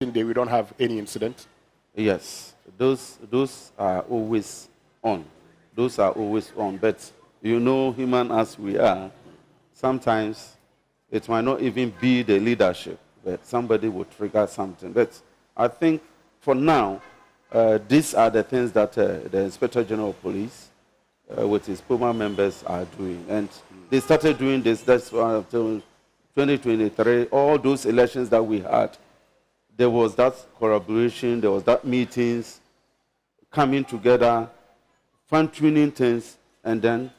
day, we don't have any incident? Yes, those are always on. Those are always on. But you know, human as we are, sometimes it might not even be the leadership, but somebody will trigger something. But I think for now, these are the things that the Inspector General of Police, with his POMA members, are doing. And they started doing this, that's until 2023, all those elections that we had, there was that collaboration, there was that meetings, coming together, fine-tuning things, and then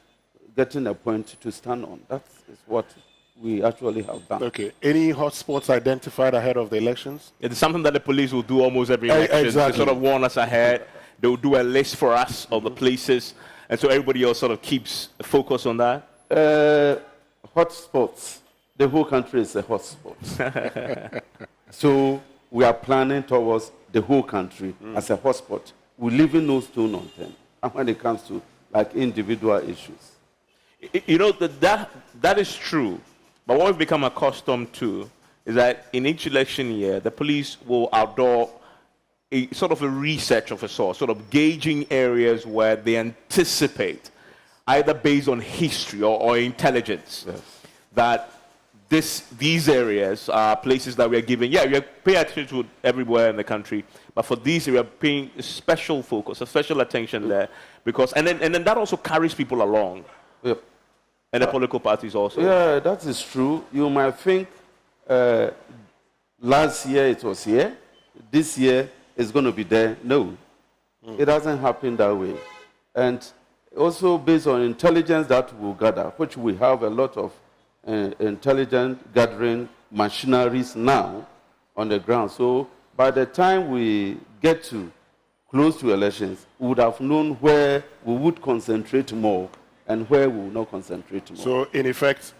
getting a point to stand on. That is what we actually have done. Okay. Any hotspots identified ahead of the elections? It's something that the police will do almost every election. Exactly. They sort of warn us ahead. They will do a list for us of the places, and so everybody else sort of keeps focus on that. Hotspots. The whole country is a hotspot. So we are planning towards the whole country as a hotspot. We leave no stone unturned. And when it comes to like individual issues. You know, that is true. But what we've become accustomed to is that in each election year, the police will outdoor a sort of a research of a sort, sort of gauging areas where they anticipate, either based on history or intelligence, that these areas are places that we are giving. Yeah, we are paying attention to everywhere in the country, but for these we are paying special focus, a special attention there, because and then that also carries people along. Yep. And the political parties also. Yeah, that is true. You might think last year it was here, this year it's going to be there. No, it doesn't happen that way. And also based on intelligence that we'll gather, which we have a lot of intelligence gathering machineries now on the ground. So by the time we get to close to elections, we would have known where we would concentrate more and where we will not concentrate more. So, in effect,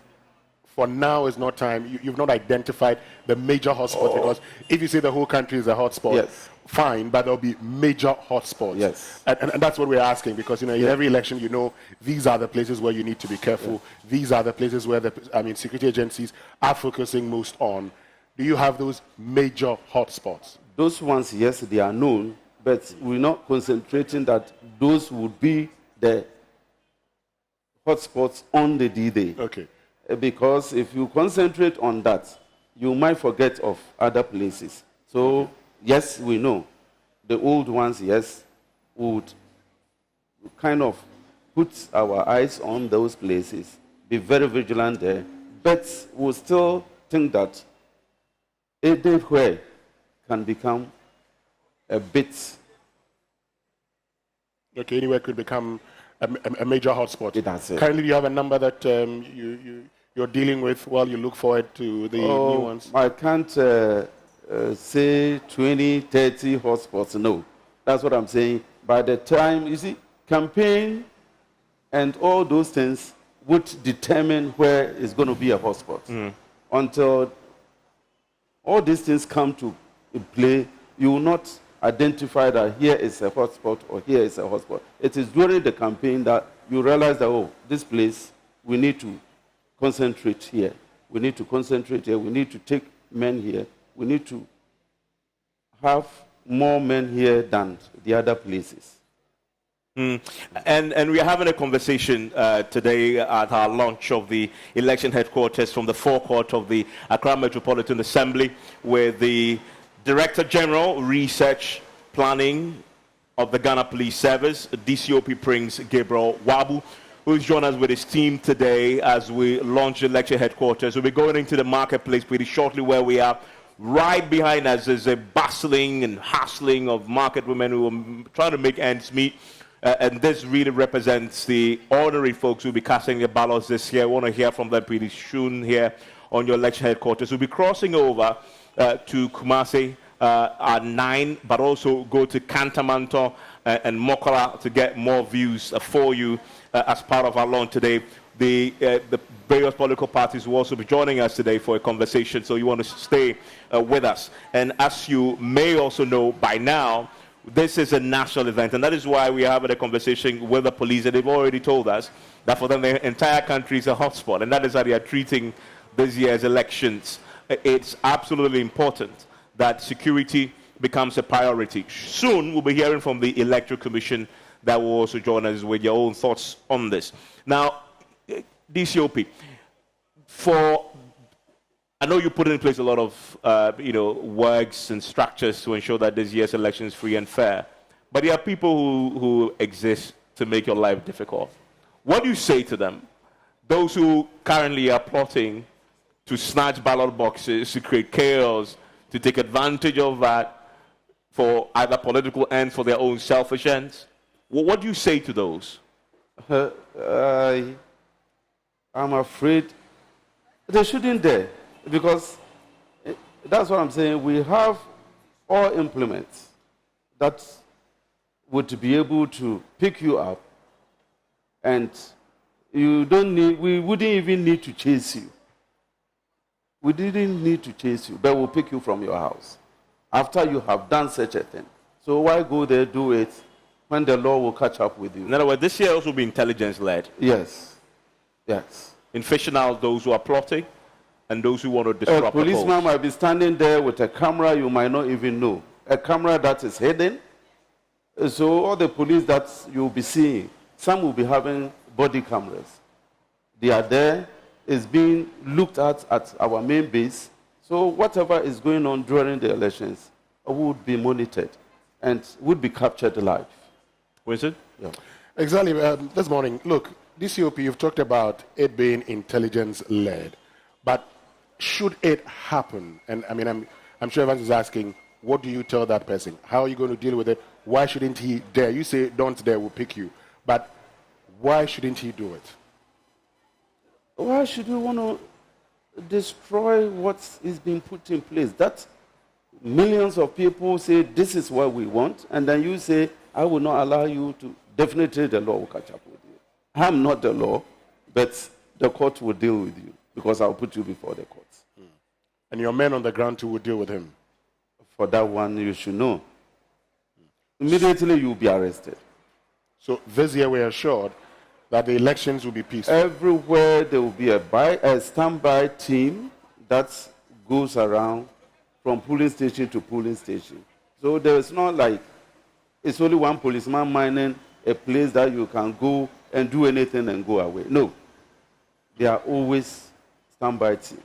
for now is not time. You've not identified the major hotspots, because if you say the whole country is a hotspot, yes, fine, but there'll be major hotspots. Yes. And that's what we're asking, because, you know, in every election, you know, these are the places where you need to be careful. Yes. These are the places where security agencies are focusing most on. Do you have those major hotspots? Those ones, yes, they are known, but we're not concentrating that those would be the hotspots on the D-Day. Okay. Because if you concentrate on that, you might forget of other places. So, yes, we know. The old ones, yes, would kind of put our eyes on those places, be very vigilant there, but we'll still think that a day where can become a bit... Okay, anywhere could become a major hotspot. That's it. Currently, do you have a number that you're dealing with while you look forward to the new ones? I can't say 20, 30 hotspots. No. That's what I'm saying. By the time, you see, campaign and all those things would determine where it's going to be a hotspot. Until all these things come to play, you will not identify that here is a hotspot or here is a hotspot. It is during the campaign that you realize that, oh, this place, we need to concentrate here. We need to concentrate here. We need to take men here. We need to have more men here than the other places. And we are having a conversation today at our launch of the election headquarters from the forecourt of the Accra Metropolitan Assembly with the Director General, Research Planning of the Ghana Police Service, DCOP Prince Gabriel Waabu, who is joining us with his team today as we launch the election headquarters. We'll be going into the marketplace pretty shortly, where we are. Right behind us is a bustling and hustling of market women who are trying to make ends meet. And this really represents the ordinary folks who will be casting their ballots this year. I want to hear from them pretty soon here on your election headquarters. We'll be crossing over to Kumasi at 9, but also go to Kantamanto and Mokola to get more views for you as part of our launch today. The various political parties will also be joining us today for a conversation, so you want to stay with us. And as you may also know by now, this is a national event, and that is why we are having a conversation with the police, and they've already told us that for them the entire country is a hotspot, and that is how they are treating this year's elections. It's absolutely important that security becomes a priority. Soon we'll be hearing from the Electoral Commission that will also join us with your own thoughts on this. Now, DCOP, I know you put in place a lot of works and structures to ensure that this year's election is free and fair, but there are people who exist to make your life difficult. What do you say to them? Those who currently are plotting to snatch ballot boxes, to create chaos, to take advantage of that for either political ends, for their own selfish ends. What do you say to those? I'm afraid they shouldn't dare, because that's what I'm saying. We have all implements that would be able to pick you up, and we wouldn't even need to chase you. We didn't need to chase you, but we'll pick you from your house after you have done such a thing. So why go there, do it, when the law will catch up with you? In other words, this year also will be intelligence-led. Yes. Yes. In fishing out those who are plotting and those who want to disrupt a policeman might be standing there with a camera you might not even know. A camera that is hidden. So all the police that you'll be seeing, some will be having body cameras. They are there. It's being looked at our main base. So whatever is going on during the elections would be monitored and would be captured live. Was it? Yeah. Exactly. This morning, look, DCOP, you've talked about it being intelligence-led, but should it happen? And I mean, I'm sure everyone is asking, what do you tell that person? How are you going to deal with it? Why shouldn't he dare? You say, don't dare, we'll pick you. But why shouldn't he do it? Why should you want to destroy what is being put in place? That millions of people say, this is what we want, and then you say, I will not allow you to. Definitely the law will catch up with you. I'm not the law, but the court will deal with you, because I'll put you before the courts. And your men on the ground too will deal with him? For that one, you should know. Immediately you will be arrested. So this year we are assured that the elections will be peaceful. Everywhere there will be a standby team that goes around from polling station to polling station. So there is not like it's only one policeman minding a place that you can go and do anything and go away. No. They are always standby team,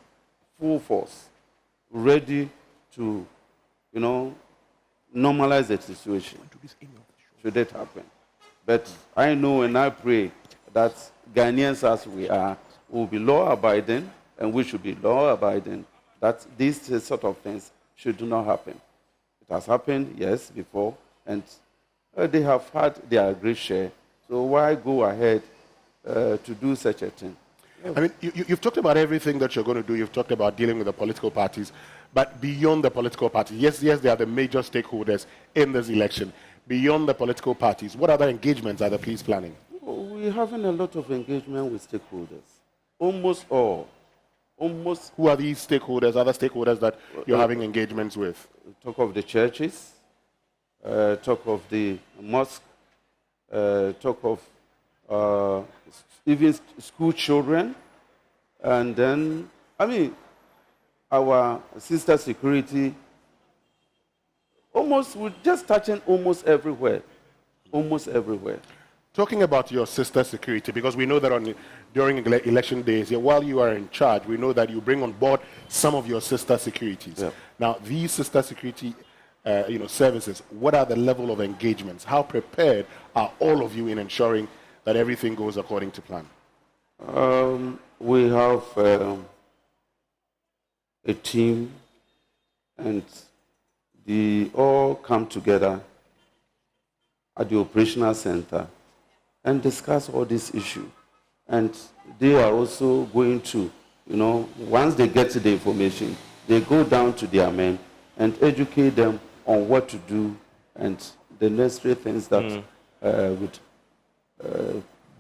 full force, ready to, normalize the situation should it happen. But I know and I pray that Ghanaians as we are will be law-abiding, and we should be law-abiding, that these sort of things should not happen. It has happened, yes, before, and they have had their great share. So why go ahead to do such a thing? I mean, you've talked about everything that you're going to do. You've talked about dealing with the political parties. But beyond the political parties, yes, they are the major stakeholders in this election. Beyond the political parties, what other engagements are the police planning? We're having a lot of engagement with stakeholders. Almost all. Who are these stakeholders, other stakeholders that you're having engagements with? Talk of the churches, talk of the mosque, talk of even school children, and then, our sister security, we're just touching almost everywhere. Talking about your sister security, because we know that during election days, while you are in charge, we know that you bring on board some of your sister securities. Yeah. Now, these sister security services, what are the level of engagements? How prepared are all of you in ensuring that everything goes according to plan? We have a team, and they all come together at the operational center and discuss all these issues. And they are also going to, once they get the information, they go down to their men and educate them on what to do and the necessary things that would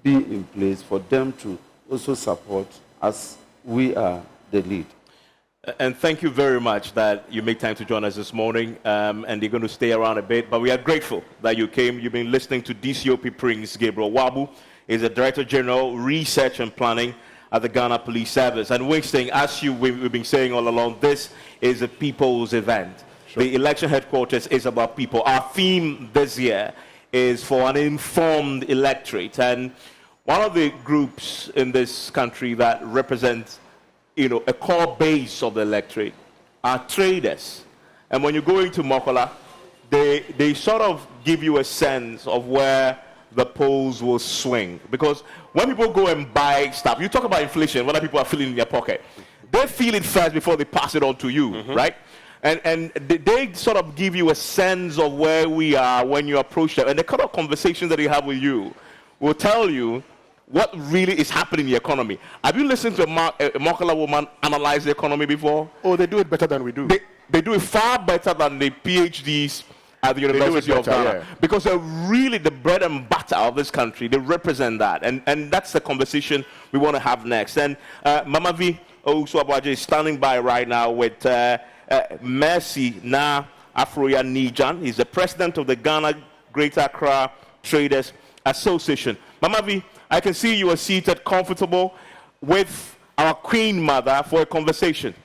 be in place for them to also support as we are the lead. And thank you very much that you make time to join us this morning, and you're going to stay around a bit. But we are grateful that you came. You've been listening to DCOP Prince Gabriel Waabu. He's the Director General, Research and Planning at the Ghana Police Service. And Winston, as we've been saying all along, this is a people's event. The election headquarters is about people. Our theme this year is for an informed electorate. And one of the groups in this country that represents, a core base of the electorate are traders. And when you go into Mokola, they sort of give you a sense of where the polls will swing. Because when people go and buy stuff, you talk about inflation, whether people are feeling in their pocket. They feel it first before they pass it on to you, right? And they sort of give you a sense of where we are when you approach them. And the kind of conversation that they have with you will tell you what really is happening in the economy. Have you listened to a Mokola woman analyze the economy before? Oh, they do it better than we do. They do it far better than the PhDs at the University of Ghana. Yeah. Because they're really the bread and butter of this country. They represent that. And that's the conversation we want to have next. And Mama V Owusu-Aboagye is standing by right now with Mercy Na Afroya Nijan. He's the president of the Ghana Greater Accra Traders Association. Mama V, I can see you are seated comfortable with our Queen Mother for a conversation.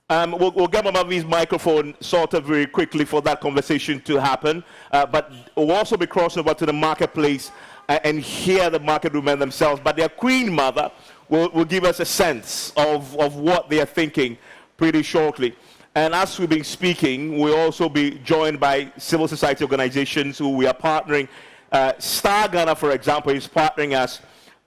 We'll get Mama V's microphone sorted very quickly for that conversation to happen. But we'll also be crossing over to the marketplace and hear the market women themselves. But their Queen Mother will give us a sense of what they are thinking pretty shortly. And as we've been speaking, we'll also be joined by civil society organizations who we are partnering. Star Ghana, for example, is partnering us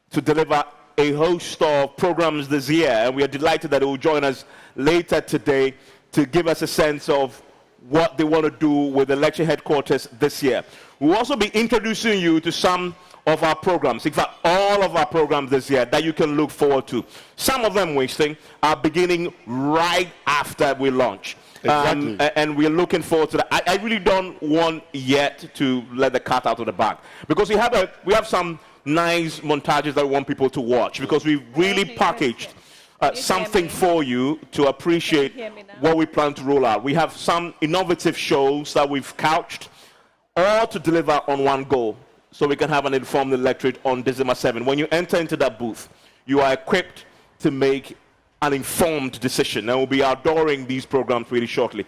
to deliver a host of programs this year. And we are delighted that they will join us later today to give us a sense of what they want to do with election headquarters this year. We'll also be introducing you to some of our programs. In fact, all of our programs this year that you can look forward to. Some of them, wasting, are beginning right after we launch. Exactly. And we're looking forward to that. I really don't want yet to let the cat out of the bag. Because we have some nice montages that we want people to watch. Because we've really packaged something for you to appreciate what we plan to roll out. We have some innovative shows that we've couched, all to deliver on one goal, so we can have an informed electorate on December 7. When you enter into that booth, you are equipped to make an informed decision, and we'll be outdooring these programs really shortly.